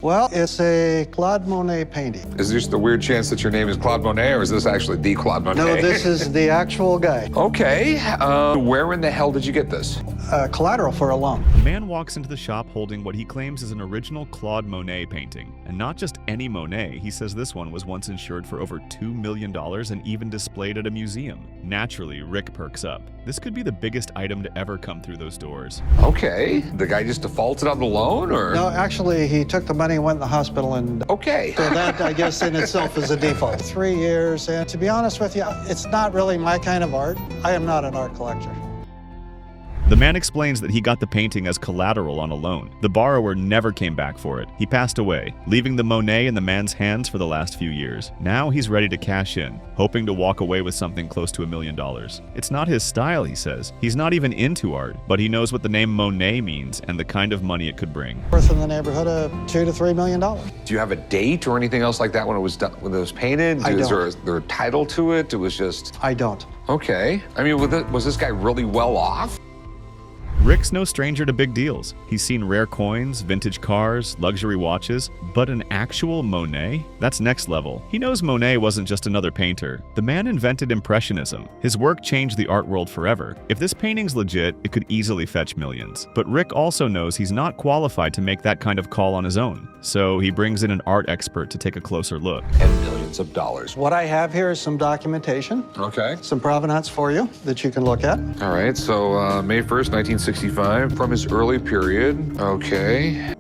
Well, it's a Claude Monet painting. Is there just a weird chance that your name is Claude Monet, or is this actually the Claude Monet? No, this is the actual guy. Okay. Where in the hell did you get this? Collateral for a loan. The man walks into the shop holding what he claims is an original Claude Monet painting. And not just any Monet, he says this one was once insured for over $2 million and even displayed at a museum. Naturally, Rick perks up. This could be the biggest item to ever come through those doors. Okay. The guy just defaulted on the loan, or? No, actually, he took the money, went in the hospital, and... Okay. So that, I guess, in itself is a default. 3 years, and to be honest with you, it's not really my kind of art. I am not an art collector. The man explains that he got the painting as collateral on a loan. The borrower never came back for it. He passed away, leaving the Monet in the man's hands for the last few years. Now he's ready to cash in, hoping to walk away with something close to $1 million. It's not his style, he says. He's not even into art, but he knows what the name Monet means and the kind of money it could bring. Worth in the neighborhood of $2 to $3 million. Do you have a date or anything else like that when it was done, when it was painted? I Is don't. there a title to it? It was just... I don't. Okay. I mean, was this guy really well off? Rick's no stranger to big deals. He's seen rare coins, vintage cars, luxury watches, but an actual Monet? That's next level. He knows Monet wasn't just another painter. The man invented Impressionism. His work changed the art world forever. If this painting's legit, it could easily fetch millions. But Rick also knows he's not qualified to make that kind of call on his own. So he brings in an art expert to take a closer look. And millions of dollars. What I have here is some documentation, Okay. some provenance for you that you can look at. All right, so May 1st, 1965, from his early period. Okay.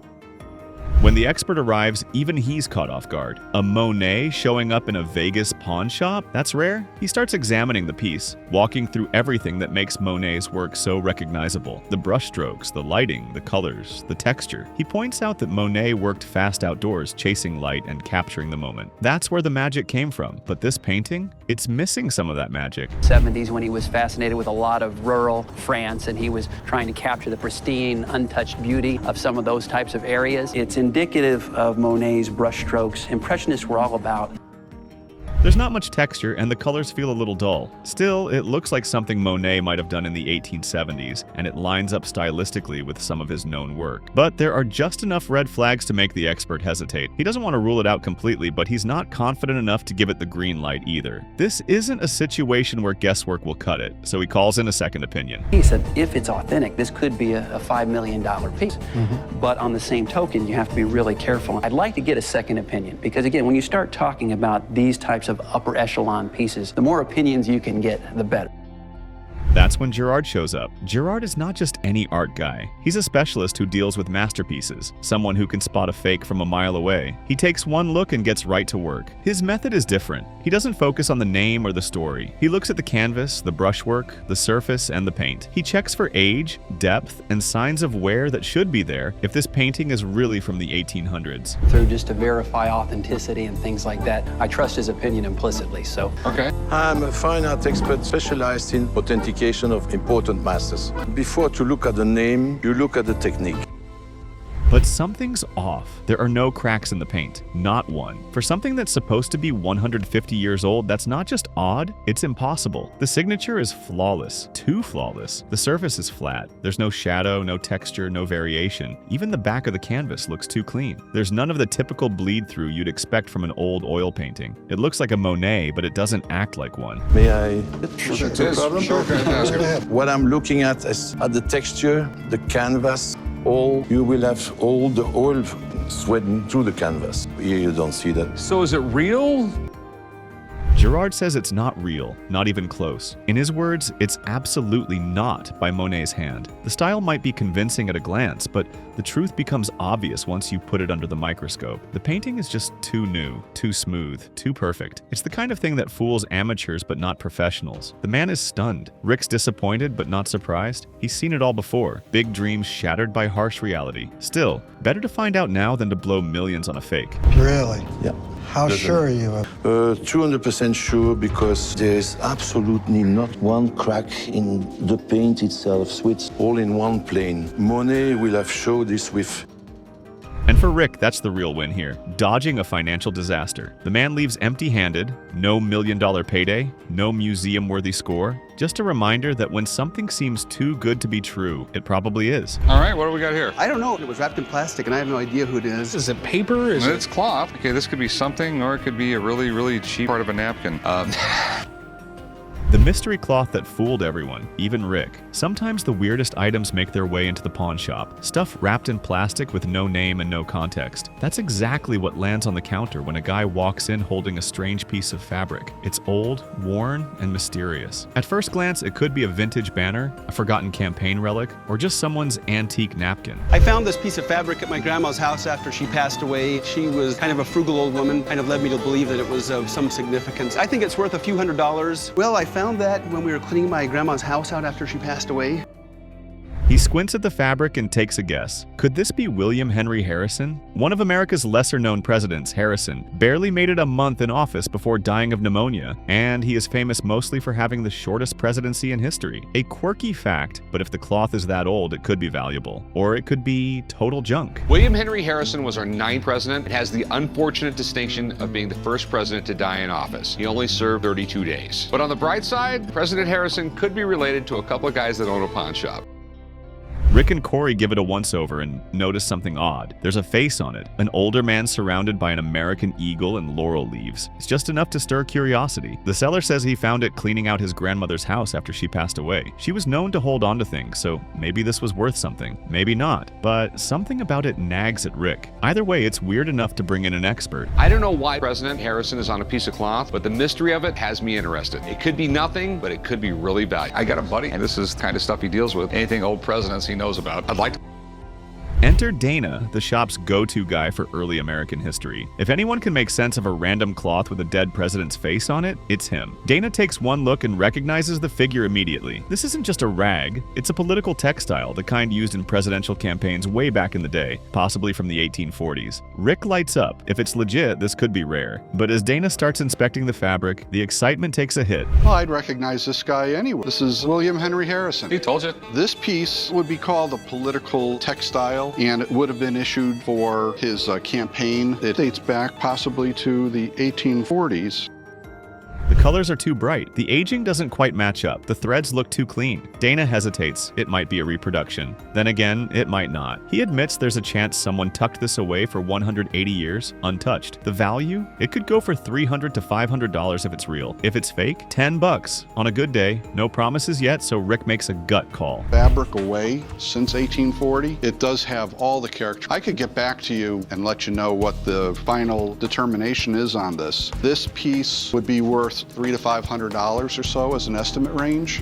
When the expert arrives, even he's caught off guard. A Monet showing up in a Vegas pawn shop? That's rare. He starts examining the piece, walking through everything that makes Monet's work so recognizable. The brushstrokes, the lighting, the colors, the texture. He points out that Monet worked fast outdoors, chasing light and capturing the moment. That's where the magic came from. But this painting? It's missing some of that magic. 70s, when he was fascinated with a lot of rural France, and he was trying to capture the pristine, untouched beauty of some of those types of areas. It's indicative of Monet's brushstrokes. Impressionists were all about. There's not much texture, and the colors feel a little dull. Still, it looks like something Monet might have done in the 1870s, and it lines up stylistically with some of his known work. But there are just enough red flags to make the expert hesitate. He doesn't want to rule it out completely, but he's not confident enough to give it the green light either. This isn't a situation where guesswork will cut it, so he calls in a second opinion. He said, if it's authentic, this could be a $5 million piece. But on the same token, you have to be really careful. I'd like to get a second opinion, because again, when you start talking about these types of upper echelon pieces, the more opinions you can get, the better. That's when Gerard shows up. Gerard is not just any art guy. He's a specialist who deals with masterpieces, someone who can spot a fake from a mile away. He takes one look and gets right to work. His method is different. He doesn't focus on the name or the story. He looks at the canvas, the brushwork, the surface, and the paint. He checks for age, depth, and signs of wear that should be there if this painting is really from the 1800s. Through just to verify authenticity and things like that, I trust his opinion implicitly, so. Okay. I'm a fine art expert specialized in authentication of important masters. Before to look at the name, you look at the technique. But something's off. There are no cracks in the paint. Not one. For something that's supposed to be 150 years old, that's not just odd, it's impossible. The signature is flawless. Too flawless. The surface is flat. There's no shadow, no texture, no variation. Even the back of the canvas looks too clean. There's none of the typical bleed-through you'd expect from an old oil painting. It looks like a Monet, but it doesn't act like one. May I? Sure. No problem? Sure. Okay, ask him. What I'm looking at is at the texture, the canvas, you will have all the oil sweating through the canvas. Here you don't see that. So is it real? Gerard says it's not real, not even close. In his words, it's absolutely not by Monet's hand. The style might be convincing at a glance, but the truth becomes obvious once you put it under the microscope. The painting is just too new, too smooth, too perfect. It's the kind of thing that fools amateurs but not professionals. The man is stunned. Rick's disappointed but not surprised. He's seen it all before. Big dreams shattered by harsh reality. Still, better to find out now than to blow millions on a fake. Really? Yeah. How sure are you? 200% sure, because there is absolutely not one crack in the paint itself, so it's all in one plane. Monet will have showed this with And for Rick, that's the real win here, dodging a financial disaster. The man leaves empty-handed, no million-dollar payday, no museum-worthy score, just a reminder that when something seems too good to be true, it probably is. All right, what do we got here? I don't know. It was wrapped in plastic, and I have no idea who it is. Is it paper? It's cloth. Okay, this could be something, or it could be a really, really cheap part of a napkin. The mystery cloth that fooled everyone, even Rick. Sometimes the weirdest items make their way into the pawn shop. Stuff wrapped in plastic with no name and no context. That's exactly what lands on the counter when a guy walks in holding a strange piece of fabric. It's old, worn, and mysterious. At first glance, it could be a vintage banner, a forgotten campaign relic, or just someone's antique napkin. I found this piece of fabric at my grandma's house after she passed away. She was kind of a frugal old woman, kind of led me to believe that it was of some significance. I think it's worth a few $100s. Well, I found that when we were cleaning my grandma's house out after she passed away. He squints at the fabric and takes a guess. Could this be William Henry Harrison? One of America's lesser-known presidents, Harrison, barely made it a month in office before dying of pneumonia, and he is famous mostly for having the shortest presidency in history. A quirky fact, but if the cloth is that old, it could be valuable. Or it could be total junk. William Henry Harrison was our 9th president. It has the unfortunate distinction of being the first president to die in office. He only served 32 days. But on the bright side, President Harrison could be related to a couple of guys that own a pawn shop. Rick and Corey give it a once-over and notice something odd. There's a face on it, an older man surrounded by an American eagle and laurel leaves. It's just enough to stir curiosity. The seller says he found it cleaning out his grandmother's house after she passed away. She was known to hold on to things, so maybe this was worth something. Maybe not, but something about it nags at Rick. Either way, it's weird enough to bring in an expert. I don't know why President Harrison is on a piece of cloth, but the mystery of it has me interested. It could be nothing, but it could be really valuable. I got a buddy, and this is the kind of stuff he deals with. Anything old presidents he knows about. I'd like to. Enter Dana, the shop's go-to guy for early American history. If anyone can make sense of a random cloth with a dead president's face on it, it's him. Dana takes one look and recognizes the figure immediately. This isn't just a rag, it's a political textile, the kind used in presidential campaigns way back in the day, possibly from the 1840s. Rick lights up. If it's legit, this could be rare. But as Dana starts inspecting the fabric, the excitement takes a hit. Well, I'd recognize this guy anyway. This is William Henry Harrison. He told you. This piece would be called a political textile, and it would have been issued for his campaign. It dates back possibly to the 1840s. The colors are too bright. The aging doesn't quite match up. The threads look too clean. Dana hesitates. It might be a reproduction. Then again, it might not. He admits there's a chance someone tucked this away for 180 years, untouched. The value? It could go for $300 to $500 if it's real. If it's fake, $10. On a good day, no promises yet, so Rick makes a gut call. Fabric away since 1840. It does have all the character. I could get back to you and let you know what the final determination is on this. This piece would be worth $300 to $500 or so as an estimate range.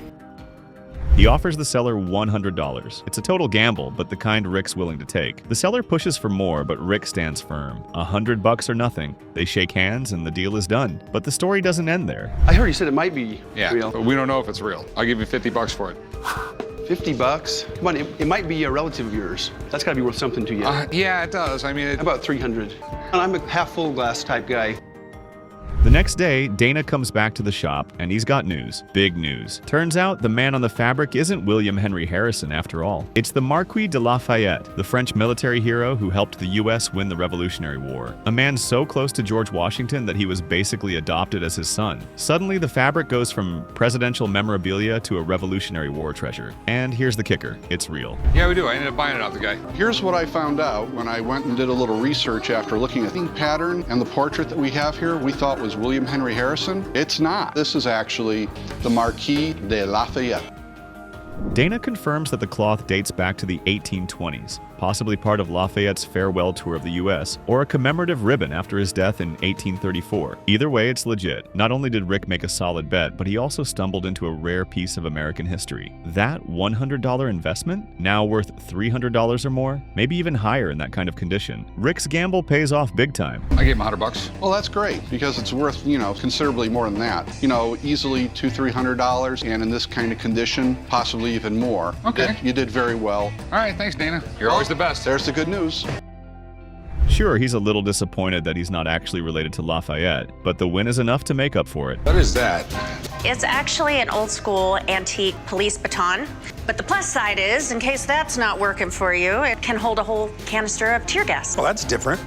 He offers the seller $100. It's a total gamble, but the kind Rick's willing to take. The seller pushes for more, but Rick stands firm. $100 or nothing. They shake hands and the deal is done. But the story doesn't end there. I heard you said it might be real. But we don't know if it's real. I'll give you $50 for it. $50? Come on, it might be a relative of yours. That's got to be worth something to you. Yeah, it does. I mean, About $300. And I'm a half full glass type guy. The next day, Dana comes back to the shop, and he's got news. Big news. Turns out the man on the fabric isn't William Henry Harrison after all. It's the Marquis de Lafayette, the French military hero who helped the US win the Revolutionary War. A man so close to George Washington that he was basically adopted as his son. Suddenly, the fabric goes from presidential memorabilia to a Revolutionary War treasure. And here's the kicker. It's real. yeah, we do. I ended up buying it off the guy. Here's what I found out when I went and did a little research after looking at the pattern and the portrait that we have here. We thought was William Henry Harrison. It's not. This is actually the Marquis de Lafayette. Dana confirms that the cloth dates back to the 1820s, possibly part of Lafayette's farewell tour of the US, or a commemorative ribbon after his death in 1834. Either way, it's legit. Not only did Rick make a solid bet, but he also stumbled into a rare piece of American history. That $100 investment, now worth $300 or more, maybe even higher in that kind of condition. Rick's gamble pays off big time. I gave him $100. Well, that's great because it's worth, considerably more than that. Easily $200, $300, and in this kind of condition, possibly even more. Okay. You did very well. All right, thanks, Dana. You're always the best. There's the good news. Sure, he's a little disappointed that he's not actually related to Lafayette, but the win is enough to make up for it. What is that? It's actually an old school antique police baton. But the plus side is, in case that's not working for you, it can hold a whole canister of tear gas. Well, that's different.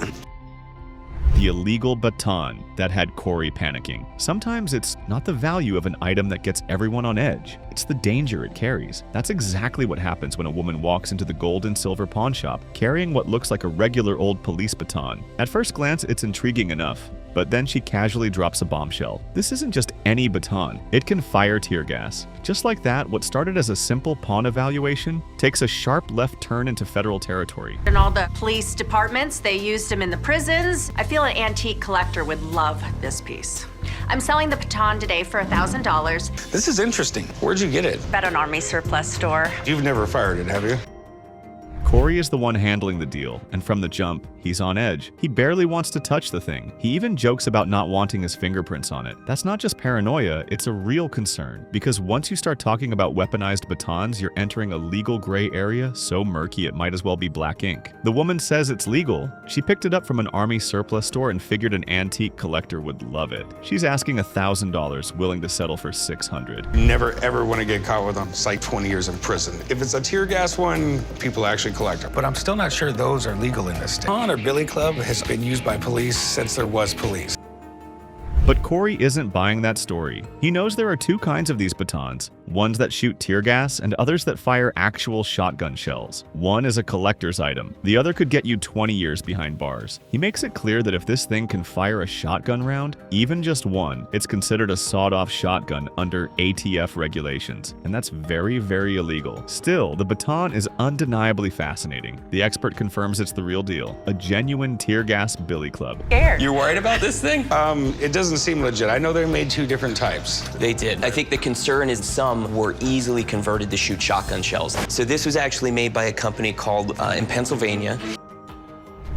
The illegal baton that had Corey panicking. Sometimes it's not the value of an item that gets everyone on edge. It's the danger it carries. That's exactly what happens when a woman walks into the gold and silver pawn shop carrying what looks like a regular old police baton. At first glance, it's intriguing enough. But then she casually drops a bombshell. This isn't just any baton. It can fire tear gas. Just like that, what started as a simple pawn evaluation takes a sharp left turn into federal territory. In all the police departments, they used them in the prisons. I feel an antique collector would love this piece. I'm selling the baton today for $1,000. This is interesting. Where'd you get it? At an army surplus store. You've never fired it, have you? Corey is the one handling the deal, and from the jump, he's on edge. He barely wants to touch the thing. He even jokes about not wanting his fingerprints on it. That's not just paranoia, it's a real concern. Because once you start talking about weaponized batons, you're entering a legal gray area so murky it might as well be black ink. The woman says it's legal. She picked it up from an army surplus store and figured an antique collector would love it. She's asking $1,000, willing to settle for $600. Never ever want to get caught with them. It's like 20 years in prison. If it's a tear gas one, people actually collect them. But I'm still not sure those are legal in this state. Or Billy Club has been used by police since there was police. But Corey isn't buying that story. He knows there are two kinds of these batons, ones that shoot tear gas and others that fire actual shotgun shells. One is a collector's item. The other could get you 20 years behind bars. He makes it clear that if this thing can fire a shotgun round, even just one, it's considered a sawed-off shotgun under ATF regulations, and that's very, very illegal. Still, the baton is undeniably fascinating. The expert confirms it's the real deal, a genuine tear gas billy club. You're worried about this thing? It doesn't seem legit. I know they made two different types. They did. I think the concern is some were easily converted to shoot shotgun shells. So this was actually made by a company called in Pennsylvania.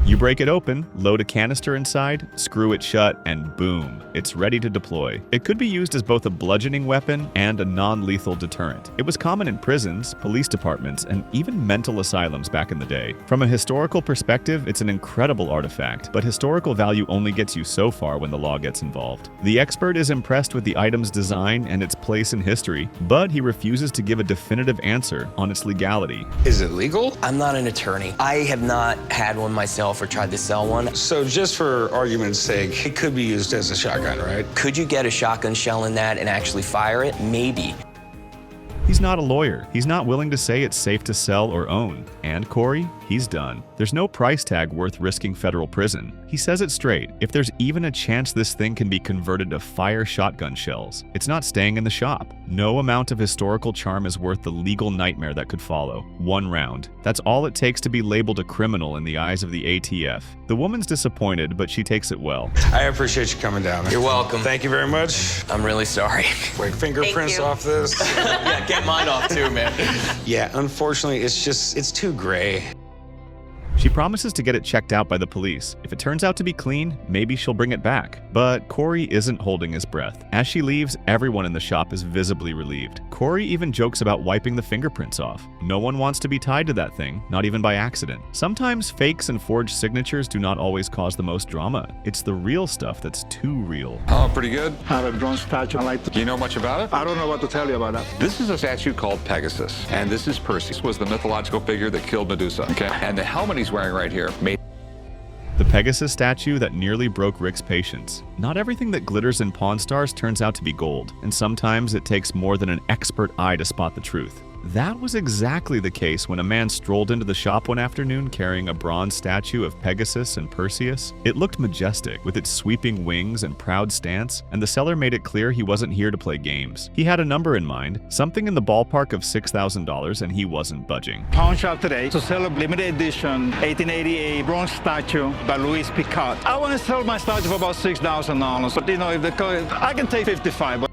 You break it open, load a canister inside, screw it shut, and boom, it's ready to deploy. It could be used as both a bludgeoning weapon and a non-lethal deterrent. It was common in prisons, police departments, and even mental asylums back in the day. From a historical perspective, it's an incredible artifact, but historical value only gets you so far when the law gets involved. The expert is impressed with the item's design and its place in history, but he refuses to give a definitive answer on its legality. Is it legal? I'm not an attorney. I have not had one myself or tried to sell one. So just for argument's sake, it could be used as a shotgun, right? Could you get a shotgun shell in that and actually fire it? Maybe. He's not a lawyer. He's not willing to say it's safe to sell or own. And Corey, he's done. There's no price tag worth risking federal prison. He says it straight. If there's even a chance this thing can be converted to fire shotgun shells, it's not staying in the shop. No amount of historical charm is worth the legal nightmare that could follow. One round. That's all it takes to be labeled a criminal in the eyes of the ATF. The woman's disappointed, but she takes it well. I appreciate you coming down. You're welcome. Thank you very much. I'm really sorry. Wait, fingerprints off this? Yeah, get mine off too, man. Yeah, unfortunately, it's too gray. She promises to get it checked out by the police. If it turns out to be clean, maybe she'll bring it back. But Corey isn't holding his breath. As she leaves, everyone in the shop is visibly relieved. Corey even jokes about wiping the fingerprints off. No one wants to be tied to that thing, not even by accident. Sometimes fakes and forged signatures do not always cause the most drama. It's the real stuff that's too real. Oh, pretty good. I have a bronze statue. Do you know much about it? I don't know what to tell you about that. This is a statue called Pegasus, and this is Perseus, was the mythological figure that killed Medusa. Okay, and the helmet he's wearing right here made the Pegasus statue that nearly broke Rick's patience. Not everything that glitters in Pawn Stars turns out to be gold, and sometimes it takes more than an expert eye to spot the truth. That was exactly the case when a man strolled into the shop one afternoon carrying a bronze statue of Pegasus and Perseus. It looked majestic, with its sweeping wings and proud stance, and the seller made it clear he wasn't here to play games. He had a number in mind, something in the ballpark of $6,000, and he wasn't budging. Pawn shop today to sell a limited edition 1888 bronze statue by Louis Picard. I want to sell my statue for about $6,000, but you know, if I can take $55.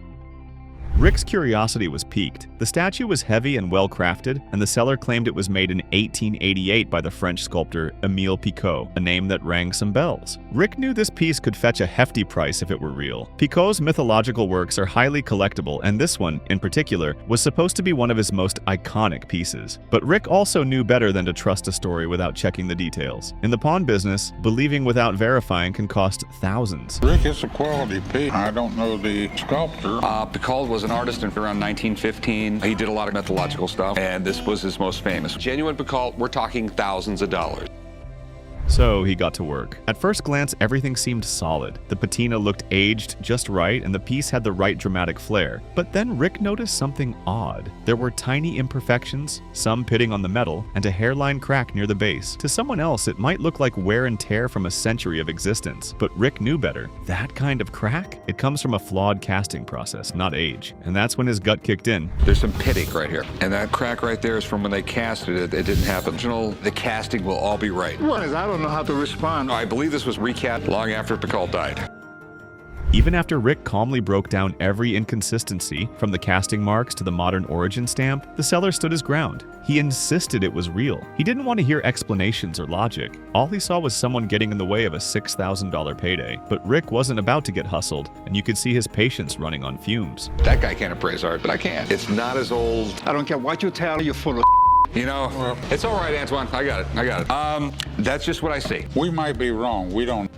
Rick's curiosity was piqued. The statue was heavy and well crafted, and the seller claimed it was made in 1888 by the French sculptor Émile Picot, a name that rang some bells. Rick knew this piece could fetch a hefty price if it were real. Picot's mythological works are highly collectible, and this one, in particular, was supposed to be one of his most iconic pieces. But Rick also knew better than to trust a story without checking the details. In the pawn business, believing without verifying can cost thousands. Rick, it's a quality piece. I don't know the sculptor. Picard was an artist in around 1915. He did a lot of mythological stuff, and this was his most famous. Genuine Picard, we're talking thousands of dollars. So he got to work. At first glance, everything seemed solid. The patina looked aged just right, and the piece had the right dramatic flair. But then Rick noticed something odd. There were tiny imperfections, some pitting on the metal, and a hairline crack near the base. To someone else, it might look like wear and tear from a century of existence. But Rick knew better. That kind of crack? It comes from a flawed casting process, not age. And that's when his gut kicked in. There's some pitting right here. And that crack right there is from when they casted it. It didn't happen. The casting will all be right. I don't know how to respond. I believe this was recast long after Picard died. Even after Rick calmly broke down every inconsistency, from the casting marks to the modern origin stamp, the seller stood his ground. He insisted it was real. He didn't want to hear explanations or logic. All he saw was someone getting in the way of a $6,000 payday. But Rick wasn't about to get hustled, and you could see his patience running on fumes. That guy can't appraise art, but I can. It's not as old. I don't care what you tell, you're full of You know, it's all right, Antoine. I got it. That's just what I see. We might be wrong. We don't.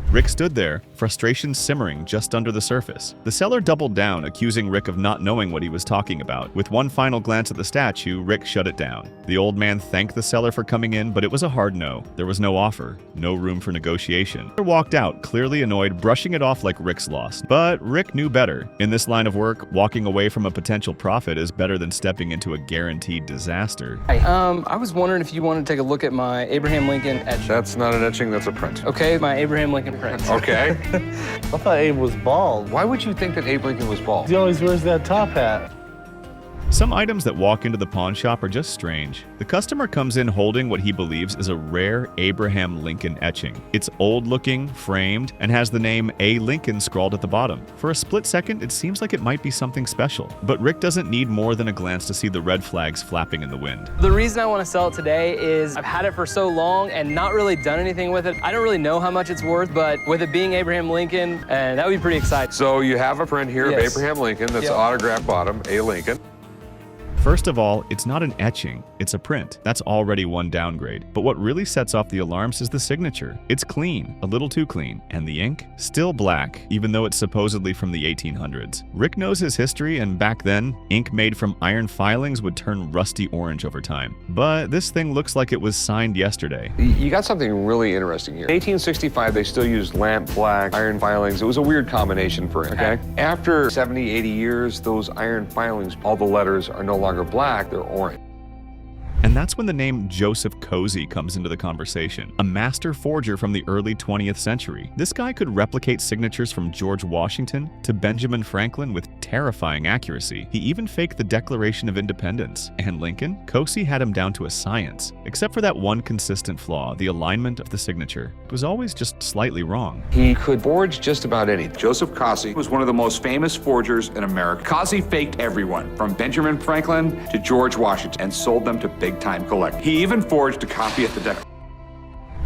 Rick stood there, frustration simmering just under the surface. The seller doubled down, accusing Rick of not knowing what he was talking about. With one final glance at the statue, Rick shut it down. The old man thanked the seller for coming in, but it was a hard no. There was no offer, no room for negotiation. He walked out, clearly annoyed, brushing it off like Rick's loss. But Rick knew better. In this line of work, walking away from a potential profit is better than stepping into a guaranteed disaster. Hey, I was wondering if you want to take a look at my Abraham Lincoln etching. That's not an etching, that's a print. Okay, my Abraham Lincoln print. Okay. I thought Abe was bald. Why would you think that Abe Lincoln was bald? He always wears that top hat. Some items that walk into the pawn shop are just strange. The customer comes in holding what he believes is a rare Abraham Lincoln etching. It's old-looking, framed, and has the name A. Lincoln scrawled at the bottom. For a split second, it seems like it might be something special. But Rick doesn't need more than a glance to see the red flags flapping in the wind. The reason I want to sell it today is I've had it for so long and not really done anything with it. I don't really know how much it's worth, but with it being Abraham Lincoln, that would be pretty exciting. So you have a print here Yes. of Abraham Lincoln that's autographed bottom, A. Lincoln. First of all, it's not an etching, it's a print. That's already one downgrade. But what really sets off the alarms is the signature. It's clean, a little too clean, and the ink? Still black, even though it's supposedly from the 1800s. Rick knows his history, and back then, ink made from iron filings would turn rusty orange over time. But this thing looks like it was signed yesterday. You got something really interesting here. In 1865, they still used lamp black, iron filings. It was a weird combination for ink, okay? After 70, 80 years, those iron filings, all the letters are no longer black, they're orange. And that's when the name Joseph Cozy comes into the conversation, a master forger from the early 20th century. This guy could replicate signatures from George Washington to Benjamin Franklin with terrifying accuracy. He even faked the Declaration of Independence. And Lincoln? Cozy had him down to a science, except for that one consistent flaw, the alignment of the signature. It was always just slightly wrong. He could forge just about anything. Joseph Cozy was one of the most famous forgers in America. Cozy faked everyone, from Benjamin Franklin to George Washington, and sold them to big-time collectors. He even forged a copy of the Declaration.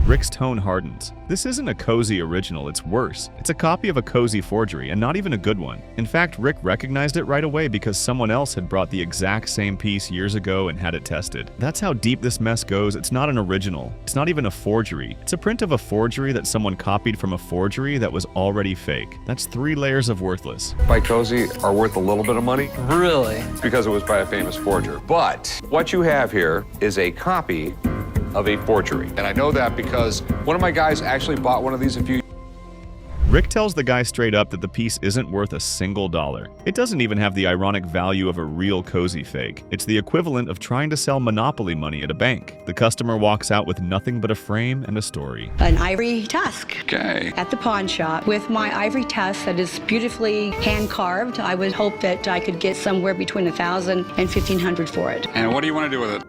Rick's tone hardens. This isn't a Cozy original, it's worse. It's a copy of a Cozy forgery, and not even a good one. In fact, Rick recognized it right away because someone else had brought the exact same piece years ago and had it tested. That's how deep this mess goes. It's not an original. It's not even a forgery. It's a print of a forgery that someone copied from a forgery that was already fake. That's 3 layers of worthless. By Cozy are worth a little bit of money. Really? Because it was by a famous forger. But what you have here is a copy of a forgery. And I know that because one of my guys actually bought one of these a few. Rick tells the guy straight up that the piece isn't worth a single dollar. It doesn't even have the ironic value of a real Cozy fake. It's the equivalent of trying to sell Monopoly money at a bank. The customer walks out with nothing but a frame and a story. An ivory tusk. Okay. At the pawn shop with my ivory tusk that is beautifully hand carved. I would hope that I could get somewhere between $1,000 and $1,500 for it. And what do you want to do with it?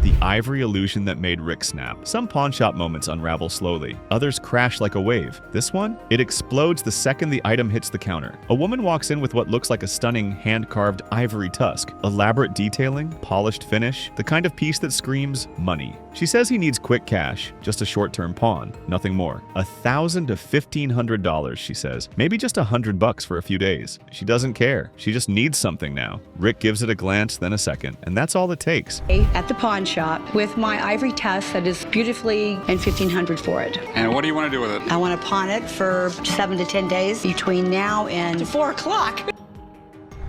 The ivory illusion that made Rick snap. Some pawnshop moments unravel slowly. Others crash like a wave. This one? It explodes the second the item hits the counter. A woman walks in with what looks like a stunning hand-carved ivory tusk. Elaborate detailing, polished finish, the kind of piece that screams money. She says he needs quick cash, just a short-term pawn, nothing more. $1,000 to $1,500, she says. Maybe just $100 for a few days. She doesn't care. She just needs something now. Rick gives it a glance, then a second, and that's all it takes. At the pawn shop with my ivory tusk that is beautifully and $1,500 for it. And what do you want to do with it? I want to pawn it for 7 to 10 days between now and 4 o'clock.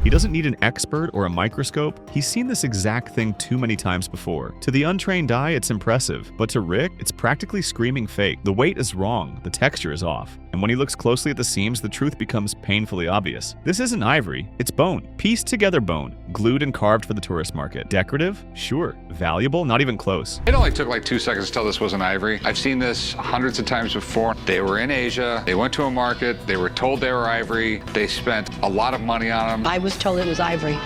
He doesn't need an expert or a microscope. He's seen this exact thing too many times before. To the untrained eye, it's impressive, but to Rick, it's practically screaming fake. The weight is wrong, the texture is off. And when he looks closely at the seams, the truth becomes painfully obvious. This isn't ivory, it's bone. Pieced together bone, glued and carved for the tourist market. Decorative? Sure. Valuable? Not even close. It only took like 2 seconds to tell this wasn't ivory. I've seen this hundreds of times before. They were in Asia, they went to a market, they were told they were ivory, they spent a lot of money on them. I was told it was ivory.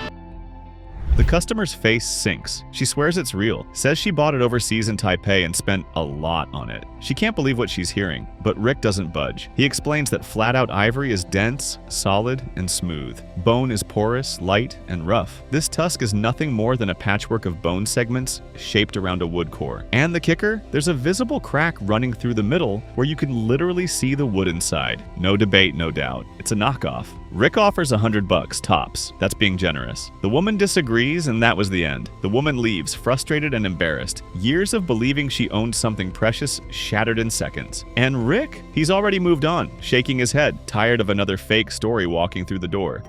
The customer's face sinks. She swears it's real, says she bought it overseas in Taipei and spent a lot on it. She can't believe what she's hearing, but Rick doesn't budge. He explains that flat-out ivory is dense, solid, and smooth. Bone is porous, light, and rough. This tusk is nothing more than a patchwork of bone segments shaped around a wood core. And the kicker? There's a visible crack running through the middle where you can literally see the wood inside. No debate, no doubt. It's a knockoff. Rick offers $100 tops. That's being generous. The woman disagrees, and that was the end. The woman leaves, frustrated and embarrassed. Years of believing she owned something precious shattered in seconds. And Rick? He's already moved on, shaking his head, tired of another fake story walking through the door.